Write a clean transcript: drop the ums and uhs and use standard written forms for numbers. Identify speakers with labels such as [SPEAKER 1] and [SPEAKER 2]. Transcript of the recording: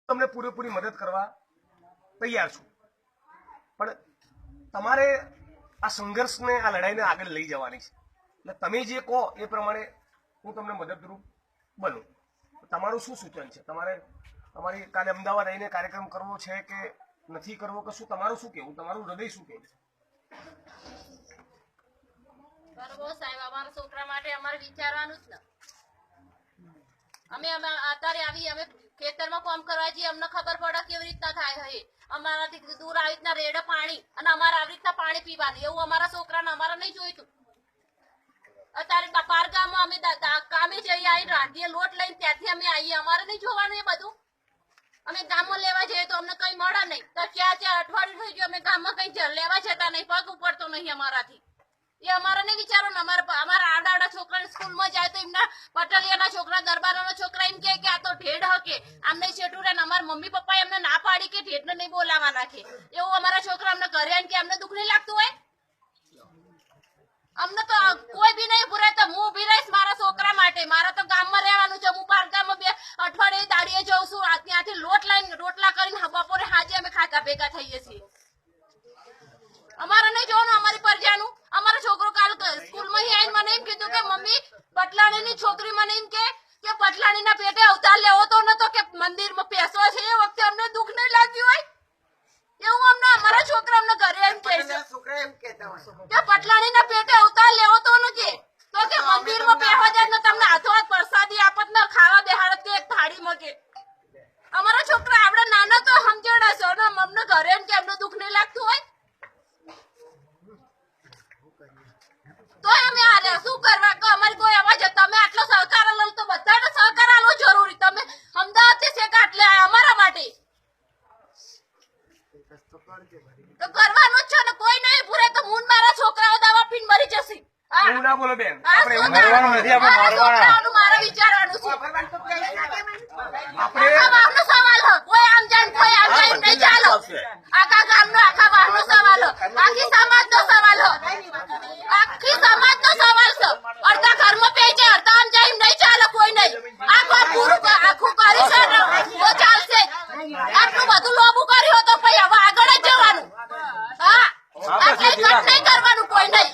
[SPEAKER 1] તમને પૂરેપૂરી મદદ કરવા તૈયાર છું, પણ તમારે આ સંઘર્ષને, આ લડાઈને આગળ લઈ જવાની છે. એટલે તમે જે કહો એ પ્રમાણે હું તમને મદદરૂપ બનું. તમારું શું સૂચન છે? તમારી કાલે અમદાવાદ આવીને કાર્યક્રમ કરવો છે કે નથી કરવો, કે શું તમારું શું કહેવું, તમારું હૃદય શું કહે છે?
[SPEAKER 2] બરોબર સાહેબ, અમારા છોકરા માટે અમારે વિચારવાનું જ ને. અમે અત્યારે આવી અમે ખેતરમાં કામ કરવા જઈએ, અમને ખબર પડે કેવી રીતના થાય છે. અમારાથી દૂર આવી રીતના રેડ પાણી અને અમારે આવી રીતના પાણી પીવાનું, એવું અમારા છોકરાને અમારે નહીં જોઈતું. અત્યારે બાર ગામમાં અમે કામે જઈએ, આવી રાંધીએ લોટ લઈને ત્યાંથી અમે આવીએ, અમારે નહીં જોવાનું એ બધું. અમે ગામમાં લેવા જઈએ તો અમને કઈ મળે નહીં, તો ક્યાં અઠવાડિયું થઈ ગયું અમે ગામમાં કઈ લેવા જતા નહીં, પગ ઉપડતો નહીં અમારાથી. એ અમારે નહીં વિચારો ને. અમારા આડા છોકરા સ્કૂલમાં જાય તો એમના પટલિયાના છોકરા, દરબારોના છોકરા એમ કે આ તો ઢેડ હકે, આમને છેટું રહે. અમારા મમ્મી પપ્પા એમને ના પાડી કે ઢેડને નહીં બોલાવાના છે, એવું અમારા છોકરા અમને ઘરે આવીને કે અમને દુઃખ નહીં લાગતું હોય? અમને તો કોઈ બી નહીં પૂરે, તો હું ઉભી રહીશ મારા છોકરા માટે. મારે તો ગામમાં રહેવાનું છે. હું બાર ગામમાં 2 અઠવાડિયે દાડીએ જઉં છું, ત્યાંથી લોટ લઈને રોટલા કરીને બપોરે હાજે અમે ખાતા ભેગા થઈએ છીએ. અમારે નહીં જોવાનું અમારી પરજાનું. અમારો છોકરો કાલ સ્કૂલમાં આવીને મને એમ કીધું કે મમ્મી પટલાણીની છોકરી મને એમ કે પટલાણીના પેટે અવતાર લેવો તો નતો, કે મંદિરમાં પેસો છે. એ વખતે અમને દુઃખ નહીં લાગ્યું હોય? એવું અમને અમારા છોકરા અમને ઘરે એમ કહે છે કે પટલાણીના પેટે અવતાર લેવો તો નથી, તો કે મંદિરમાં બેહવા જાય ને તમને હાથો હાથ પ્રસાદી આપત ને ખાવા બેહાડત કે એક થાળીમાં. કે અમારા છોકરા આપણે નાના તો સમજણ હશે ને, અમને ઘરે એમ કે અમને દુઃખ નહીં લાગતું હોય? તો અમે આ શું કરવા કે અમારી કોઈ અવાજ, તમે આટલો સહકાર લો તો બધાને સહકાર આલવો જરૂરી. તમે અમદાવાદથી શેકા આટલે અમારા માટે તો કરવાનું જ છે ને. કોઈ નહીં પૂરે તો હું મારા છોકરાઓ દવા પીને મરી જશે.
[SPEAKER 1] એવું ના બોલો બેન, આપણે એવું કરવાનું નથી, આપણે મારવાના.
[SPEAKER 2] મારે વિચારવાનું છે.
[SPEAKER 1] આપણે
[SPEAKER 2] ગામનો સવાલ હો, કોઈ આમ જાણ કોઈ આમ જાણ નહીં ચાલો. આખા ગામનો આખા ગામનો સવાલ હો, આખી સમાજનો સવાલ હો, આખી સમાજનો સવાલ છે. અડધા ઘરમાં પેઈ જાય, અડધા આમ જાય નહીં ચાલે. કોઈ નહીં આખું પૂરું આખું કરી છે તો ચાલશે. આટલું બધું લોબું કર્યું તો પછી હવે આગળ જ જવાનું. હા, આ કઈ કટ નહીં કરવાનું કોઈ નહીં.